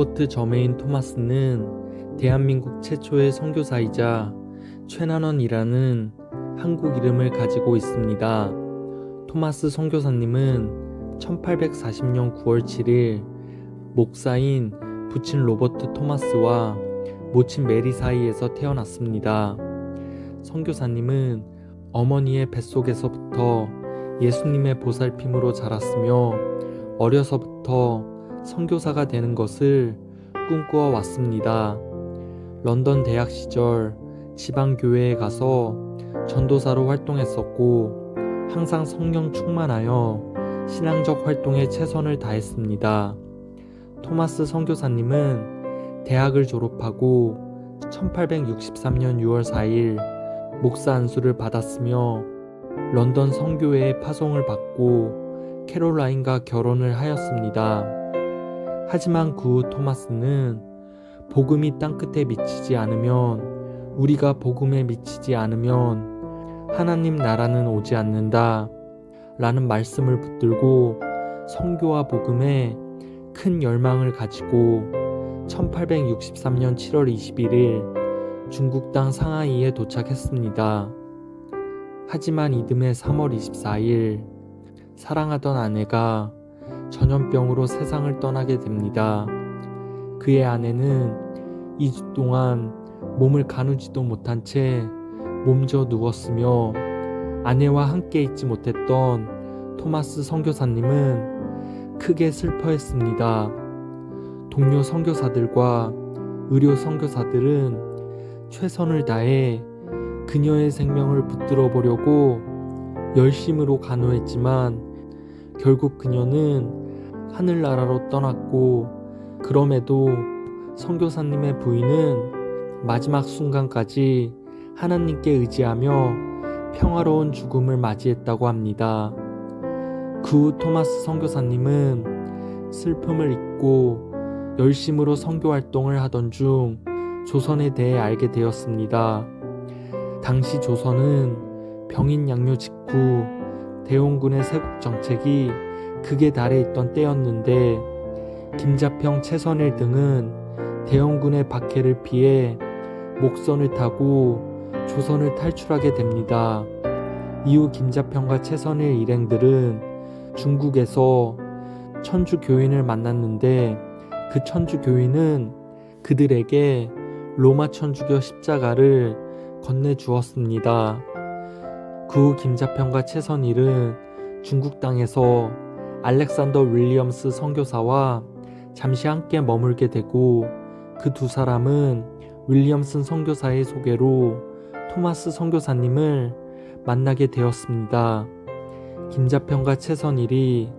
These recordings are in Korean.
로버트 저메인 토마스는 대한민국 최초의 선교사이자 최난원이라는 한국 이름을 가지고 있습니다. 토마스 선교사님은 1840년 9월 7일 목사인 부친 로버트 토마스와 모친 메리 사이에서 태어났습니다. 선교사님은 어머니의 뱃속에서부터 예수님의 보살핌으로 자랐으며 어려서부터 선교사가 되는 것을 꿈꾸어 왔습니다. 런던 대학 시절 지방교회에 가서 전도사로 활동했었고 항상 성령 충만하여 신앙적 활동에 최선을 다했습니다. 토마스 선교사님은 대학을 졸업하고 1863년 6월 4일 목사 안수를 받았으며 런던 선교회의 파송을 받고 캐롤라인과 결혼을 하였습니다. 하지만 그 후 토마스는 복음이 땅끝에 미치지 않으면, 우리가 복음에 미치지 않으면 하나님 나라는 오지 않는다 라는 말씀을 붙들고 선교와 복음에 큰 열망을 가지고 1863년 7월 21일 중국 땅 상하이에 도착했습니다. 하지만 이듬해 3월 24일 사랑하던 아내가 전염병으로 세상을 떠나게 됩니다. 그의 아내는 2주 동안 몸을 가누지도 못한 채 몸져 누웠으며 아내와 함께 있지 못했던 토마스 선교사님은 크게 슬퍼했습니다. 동료 선교사들과 의료 선교사들은 최선을 다해 그녀의 생명을 붙들어 보려고 열심으로 간호했지만 결국 그녀는 하늘나라로 떠났고, 그럼에도 선교사님의 부인은 마지막 순간까지 하나님께 의지하며 평화로운 죽음을 맞이했다고 합니다. 그 후 토마스 선교사님은 슬픔을 잊고 열심으로 선교 활동을 하던 중 조선에 대해 알게 되었습니다. 당시 조선은 병인 양료 직후 대원군의 세국 정책이 극에 달해 있던 때였는데 김자평, 최선일 등은 대원군의 박해를 피해 목선을 타고 조선을 탈출하게 됩니다. 이후 김자평과 최선일 일행들은 중국에서 천주 교인을 만났는데 그 천주 교인은 그들에게 로마 천주교 십자가를 건네주었습니다. 그 후 김자평과 최선일은 중국 땅에서 알렉산더 윌리엄스 선교사와 잠시 함께 머물게 되고, 그 두 사람은 윌리엄슨 선교사의 소개로 토마스 선교사님을 만나게 되었습니다. 김자평과 최선일이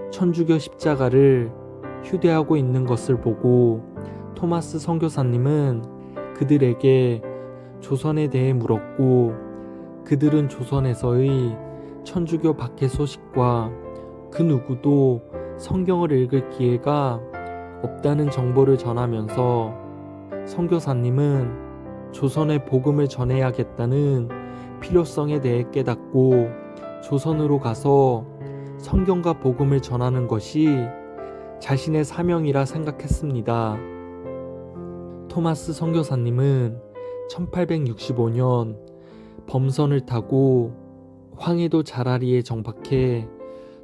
천주교 십자가를 휴대하고 있는 것을 보고 토마스 선교사님은 그들에게 조선에 대해 물었고, 그들은 조선에서의 천주교 박해 소식과 그 누구도 성경을 읽을 기회가 없다는 정보를 전하면서 선교사님은 조선에 복음을 전해야겠다는 필요성에 대해 깨닫고 조선으로 가서 성경과 복음을 전하는 것이 자신의 사명이라 생각했습니다. 토마스 선교사님은 1865년 범선을 타고 황해도 자라리에 정박해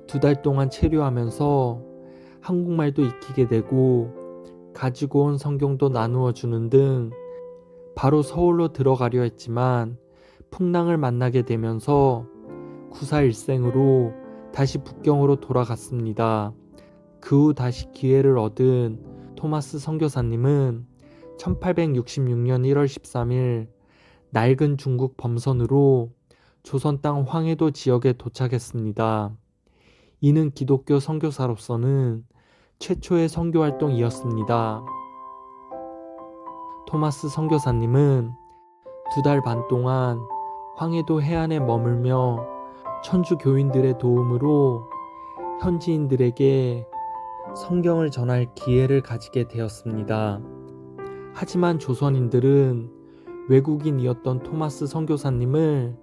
2달 동안 체류하면서 한국말도 익히게 되고 가지고 온 성경도 나누어 주는 등 바로 서울로 들어가려 했지만 풍랑을 만나게 되면서 구사일생으로 다시 북경으로 돌아갔습니다. 그 후 다시 기회를 얻은 토마스 선교사님은 1866년 1월 13일 낡은 중국 범선으로 조선 땅 황해도 지역에 도착했습니다. 이는 기독교 선교사로서는 최초의 선교 활동이었습니다. 토마스 선교사님은 2달 반 동안 황해도 해안에 머물며 천주 교인들의 도움으로 현지인들에게 성경을 전할 기회를 가지게 되었습니다. 하지만 조선인들은 외국인이었던 토마스 선교사님을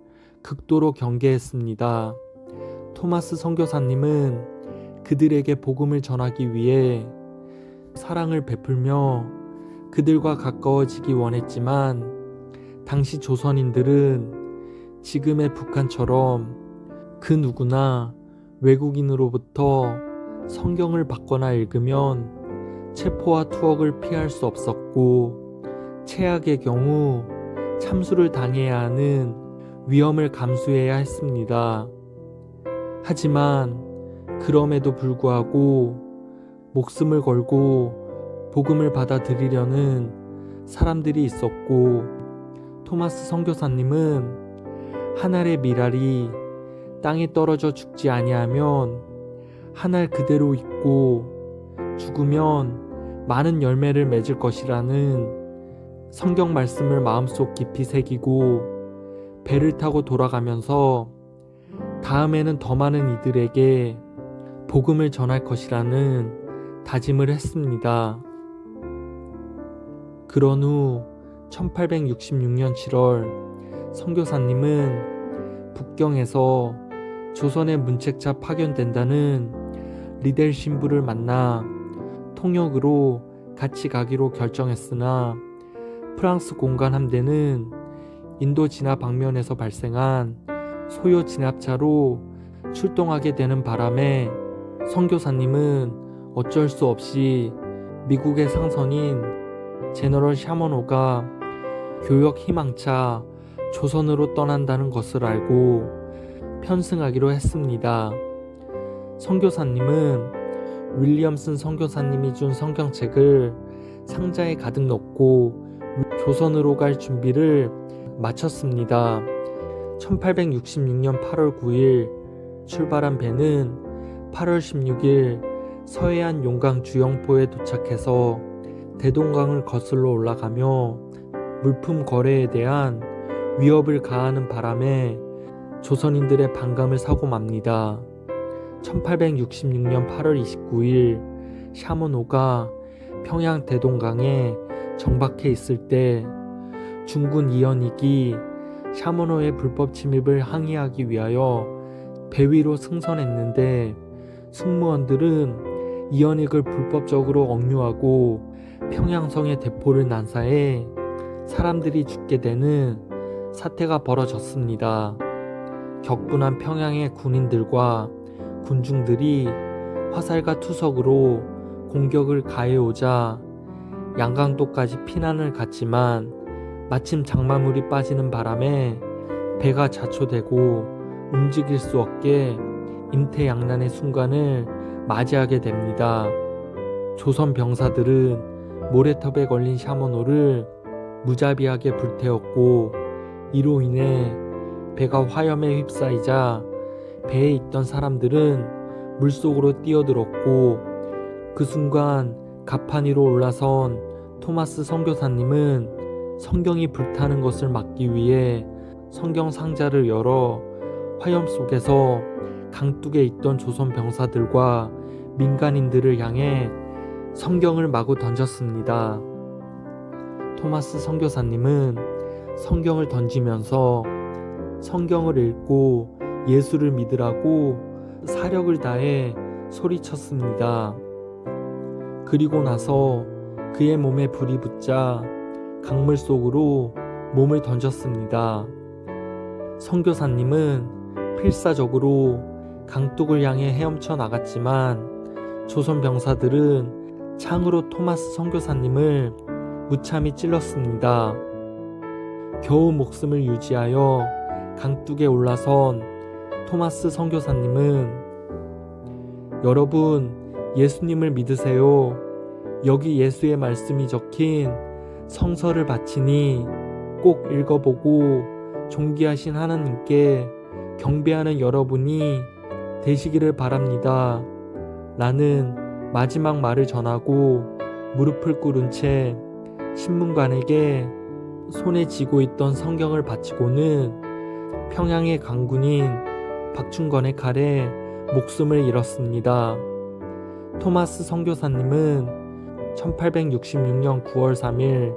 극도로 경계했습니다. 토마스 선교사님은 그들에게 복음을 전하기 위해 사랑을 베풀며 그들과 가까워지기 원했지만 당시 조선인들은 지금의 북한처럼 그 누구나 외국인으로부터 성경을 받거나 읽으면 체포와 투옥을 피할 수 없었고 최악의 경우 참수를 당해야 하는 위험을 감수해야 했습니다. 하지만 그럼에도 불구하고 목숨을 걸고 복음을 받아들이려는 사람들이 있었고 토마스 선교사님은 한 알의 밀알이 땅에 떨어져 죽지 아니하면 한 알 그대로 있고 죽으면 많은 열매를 맺을 것이라는 성경 말씀을 마음속 깊이 새기고 배를 타고 돌아가면서 다음에는 더 많은 이들에게 복음을 전할 것이라는 다짐을 했습니다. 그런 후 1866년 7월 선교사님은 북경에서 조선에 문책자 파견된다는 리델 신부를 만나 통역으로 같이 가기로 결정했으나 프랑스 공간 함대는 인도 진압 방면에서 발생한 소요 진압차로 출동하게 되는 바람에 선교사님은 어쩔 수 없이 미국의 상선인 제너럴 샤머노가 교역 희망차 조선으로 떠난다는 것을 알고 편승하기로 했습니다. 선교사님은 윌리엄슨 선교사님이 준 성경책을 상자에 가득 넣고 조선으로 갈 준비를 마쳤습니다. 1866년 8월 9일 출발한 배는 8월 16일 서해안 용강 주영포에 도착해서 대동강을 거슬러 올라가며 물품 거래에 대한 위협을 가하는 바람에 조선인들의 반감을 사고 맙니다. 1866년 8월 29일 샤머노가 평양 대동강에 정박해 있을 때 중군 이연익이 샤머노의 불법 침입을 항의하기 위하여 배 위로 승선했는데 승무원들은 이연익을 불법적으로 억류하고 평양성에 대포를 난사해 사람들이 죽게 되는 사태가 벌어졌습니다. 격분한 평양의 군인들과 군중들이 화살과 투석으로 공격을 가해오자 양강도까지 피난을 갔지만 마침 장마물이 빠지는 바람에 배가 자초되고 움직일 수 없게 임태양난의 순간을 맞이하게 됩니다. 조선 병사들은 모래톱에 걸린 샤머노를 무자비하게 불태웠고 이로 인해 배가 화염에 휩싸이자 배에 있던 사람들은 물속으로 뛰어들었고 그 순간 갑판 위로 올라선 토마스 선교사님은 성경이 불타는 것을 막기 위해 성경 상자를 열어 화염 속에서 강둑에 있던 조선 병사들과 민간인들을 향해 성경을 마구 던졌습니다. 토마스 선교사님은 성경을 던지면서 성경을 읽고 예수를 믿으라고 사력을 다해 소리쳤습니다. 그리고 나서 그의 몸에 불이 붙자 강물 속으로 몸을 던졌습니다. 선교사님은 필사적으로 강둑을 향해 헤엄쳐 나갔지만 조선 병사들은 창으로 토마스 선교사님을 무참히 찔렀습니다. 겨우 목숨을 유지하여 강둑에 올라선 토마스 선교사님은 여러분 예수님을 믿으세요. 여기 예수의 말씀이 적힌 성서를 바치니 꼭 읽어보고 존귀하신 하나님께 경배하는 여러분이 되시기를 바랍니다. 라는 마지막 말을 전하고 무릎을 꿇은 채 신문관에게 손에 쥐고 있던 성경을 바치고는 평양의 강군인 박충건의 칼에 목숨을 잃었습니다. 토마스 선교사님은 1866년 9월 3일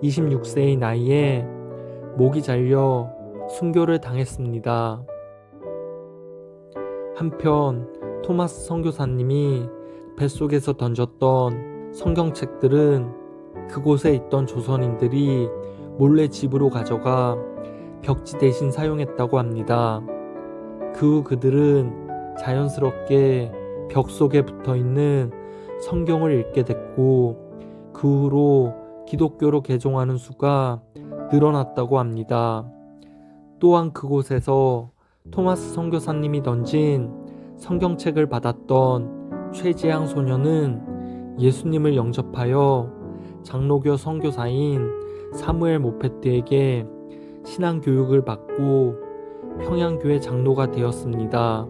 26세의 나이에 목이 잘려 순교를 당했습니다. 한편 토마스 선교사님이 뱃속에서 던졌던 성경책들은 그곳에 있던 조선인들이 몰래 집으로 가져가 벽지 대신 사용했다고 합니다. 그 후 그들은 자연스럽게 벽 속에 붙어 있는 성경을 읽게 됐고, 그 후로 기독교로 개종하는 수가 늘어났다고 합니다. 또한 그곳에서 토마스 선교사님이 던진 성경책을 받았던 최지향 소녀는 예수님을 영접하여 장로교 선교사인 사무엘 모페트에게 신앙교육을 받고 평양교회 장로가 되었습니다.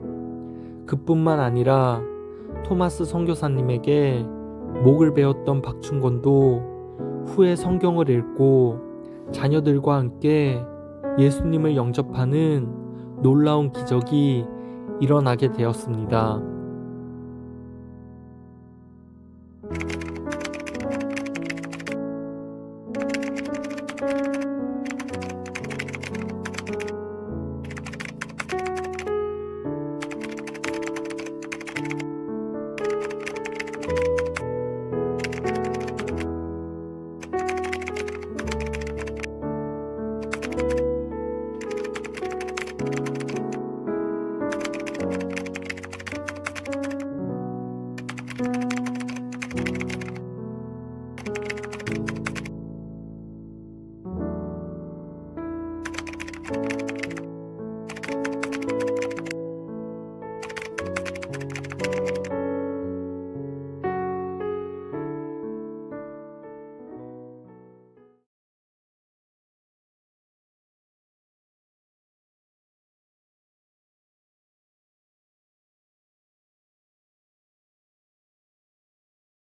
그뿐만 아니라 토마스 선교사님에게 목을 베었던 박충건도 후에 성경을 읽고 자녀들과 함께 예수님을 영접하는 놀라운 기적이 일어나게 되었습니다.